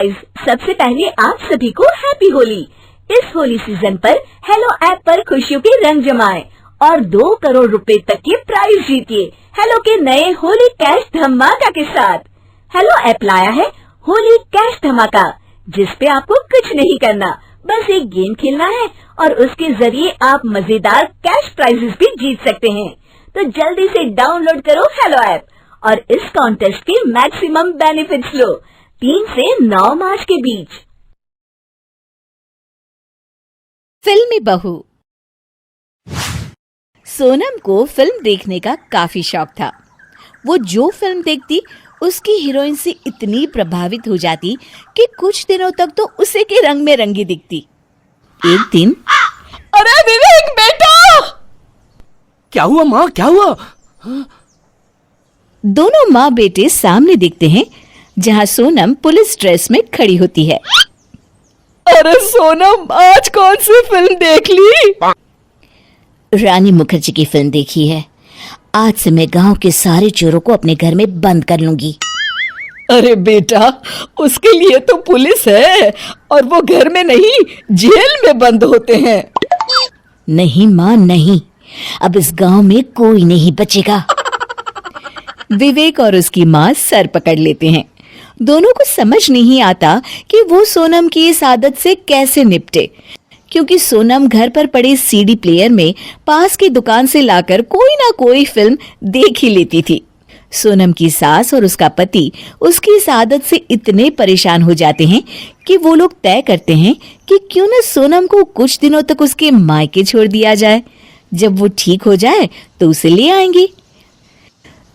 सबसे पहले आप सभी को हैप्पी होली। इस होली सीजन पर हेलो ऐप पर खुशियों के रंग जमाएं और 2 करोड़ रुपए तक के प्राइज जीतिए हेलो के नए होली कैश धमाका के साथ। हेलो ऐप लाया है होली कैश धमाका, जिस पे आपको कुछ नहीं करना, बस एक गेम खेलना है और उसके जरिए आप मजेदार कैश प्राइजेस भी जीत सकते हैं। तो जल्दी से डाउनलोड करो हेलो ऐप और इस कॉन्टेस्ट के मैक्सिमम बेनिफिट्स लो 3 से 9 मार्च के बीच। फिल्मी बहू। सोनम को फिल्म देखने का काफी शौक था। वो जो फिल्म देखती उसकी हीरोइन से इतनी प्रभावित हो जाती कि कुछ दिनों तक तो उसे के रंग में रंगी दिखती। एक दिन, अरे विवेक बेटा! क्या हुआ माँ, क्या हुआ? दोनों माँ बेटे सामने दिखते हैं जहाँ सोनम पुलिस ड्रेस में खड़ी होती है। अरे सोनम, आज कौन सी फिल्म देख ली? रानी मुखर्जी की फिल्म देखी है। आज से मैं गांव के सारे चोरों को अपने घर में बंद कर लूंगी। अरे बेटा, उसके लिए तो पुलिस है और वो घर में नहीं, जेल में बंद होते हैं। नहीं माँ, नहीं, अब इस गांव में कोई नहीं बचेगा। विवेक और उसकी माँ सर पकड़ लेते हैं। दोनों को समझ नहीं आता कि वो सोनम की इस आदत से कैसे निपटे, क्योंकि सोनम घर पर पड़े सीडी प्लेयर में पास की दुकान से लाकर कोई ना कोई फिल्म देख ही लेती थी। सोनम की सास और उसका पति उसकी इस आदत से इतने परेशान हो जाते हैं कि वो लोग तय करते हैं कि क्यों न सोनम को कुछ दिनों तक उसके मायके छोड़ दिया जाए। जब वो ठीक हो जाए तो उसे ले आएंगी।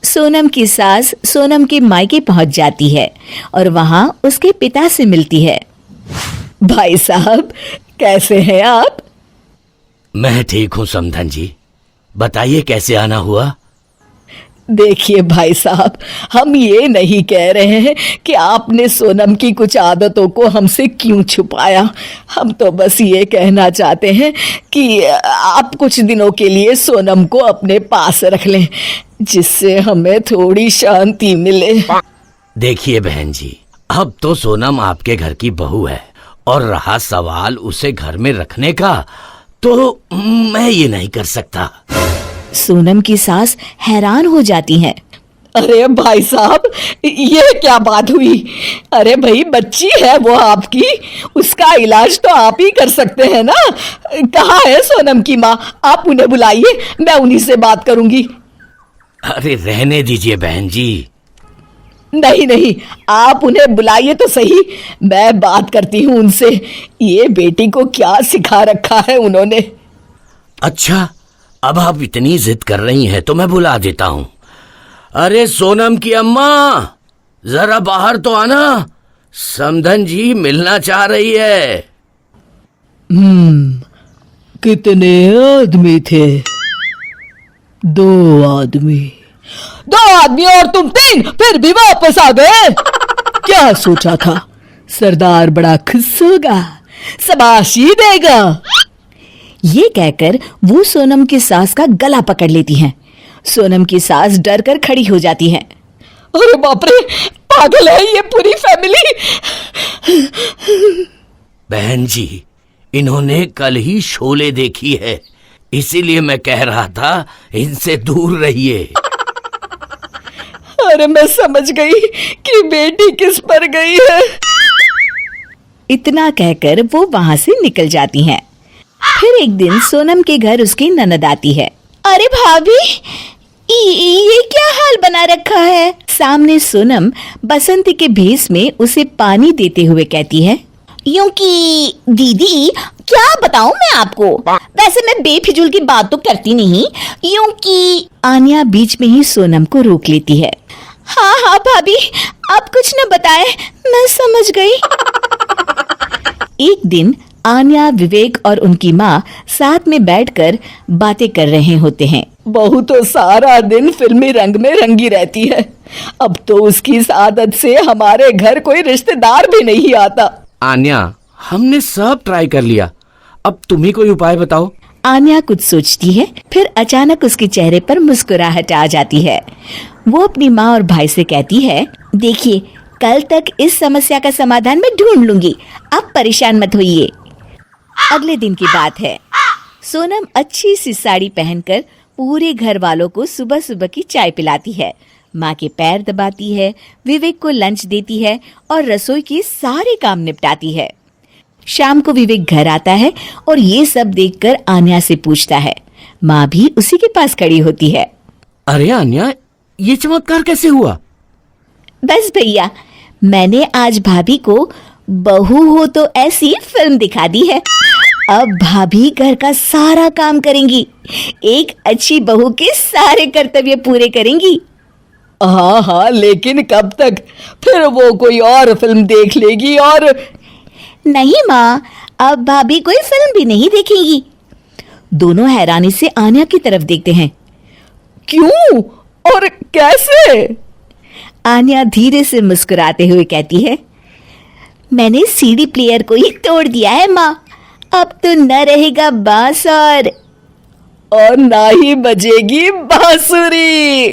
सोनम की सास सोनम के मायके पहुंच जाती है और वहां उसके पिता से मिलती है। भाई साहब, कैसे हैं आप? मैं ठीक हूँ समधन जी, बताइए कैसे आना हुआ? देखिए भाई साहब, हम ये नहीं कह रहे हैं कि आपने सोनम की कुछ आदतों को हमसे क्यों छुपाया। हम तो बस ये कहना चाहते हैं कि आप कुछ दिनों के लिए सोनम को अपने पास रख लें, जिससे हमें थोड़ी शांति मिले। देखिए बहन जी, अब तो सोनम आपके घर की बहू है और रहा सवाल उसे घर में रखने का, तो मैं ये नहीं कर सकता। सोनम की सास हैरान हो जाती हैं। अरे भाई साहब, ये क्या बात हुई? अरे भाई, बच्ची है वो आपकी, उसका इलाज तो आप ही कर सकते हैं ना। कहाँ है सोनम की माँ? आप उन्हें बुलाइए, मैं उन्हीं से बात करूंगी। अरे रहने दीजिए बहन जी। नहीं नहीं, आप उन्हें बुलाइए तो सही, मैं बात करती हूँ उनसे। ये बेटी को क्या सिखा रखा है उन्होंने। अच्छा, अब आप इतनी जिद कर रही हैं तो मैं बुला देता हूँ। अरे सोनम की अम्मा, जरा बाहर तो आना, समधन जी मिलना चाह रही है। कितने आदमी थे? 2 आदमी। 2 आदमी और तुम 3, फिर भी वापस आ गए। क्या सोचा था सरदार बड़ा खुश होगा, शाबाशी देगा। ये कहकर वो सोनम की सास का गला पकड़ लेती हैं। सोनम की सास डर कर खड़ी हो जाती है। अरे बाप रे, पागल है ये पूरी फैमिली। बहन जी, इन्होंने कल ही शोले देखी है, इसीलिए मैं कह रहा था इनसे दूर रहिए। अरे मैं समझ गई कि बेटी किस पर गई है। इतना कहकर वो वहां से निकल जाती हैं। फिर एक दिन सोनम के घर उसकी ननद आती है। अरे भाभी, ये क्या हाल बना रखा है? सामने सोनम बसंती के भेष में उसे पानी देते हुए कहती है। यूं कि दीदी, क्या बताऊं मैं आपको, वैसे मैं बेफिजूल की बात तो करती नहीं। यूं कि आन्या बीच में ही सोनम को रोक लेती है। हाँ हाँ भाभी, आप कुछ न बताएं, मैं समझ गई। एक दिन आन्या, विवेक और उनकी माँ साथ में बैठकर बातें कर रहे होते हैं। बहू तो सारा दिन फिल्मी रंग में रंगी रहती है। अब तो उसकी इस आदत से हमारे घर कोई रिश्तेदार भी नहीं आता। आन्या, हमने सब ट्राई कर लिया, अब तुम ही कोई उपाय बताओ। आन्या कुछ सोचती है, फिर अचानक उसके चेहरे पर मुस्कुराहट आ जाती है। वो अपनी माँ और भाई से कहती है, देखिए, कल तक इस समस्या का समाधान मैं ढूंढ लूंगी, आप परेशान मत होइए। अगले दिन की बात है। सोनम अच्छी सी साड़ी पहनकर पूरे घर वालों को सुबह सुबह की चाय पिलाती है, माँ के पैर दबाती है, विवेक को लंच देती है और रसोई के सारे काम निपटाती है। शाम को विवेक घर आता है और ये सब देखकर आन्या से पूछता है। माँ भी उसी के पास खड़ी होती है। अरे आन्या, ये चमत्कार कैसे हुआ? बस भैया, मैंने आज भाभी को बहू हो तो ऐसी फिल्म दिखा दी है। अब भाभी घर का सारा काम करेंगी, एक अच्छी बहू के सारे कर्तव्य पूरे करेंगी। हाँ हाँ, लेकिन कब तक? फिर वो कोई और फिल्म देख लेगी और... नहीं माँ, अब भाभी कोई फिल्म भी नहीं देखेंगी। दोनों हैरानी से आन्या की तरफ देखते हैं। क्यों और कैसे? आन्या धीरे से मुस्कुराते हुए कहती है, मैंने सीडी प्लेयर को ही तोड़ दिया है माँ, अब तो न रहेगा बांस और ना ही बजेगी बांसुरी।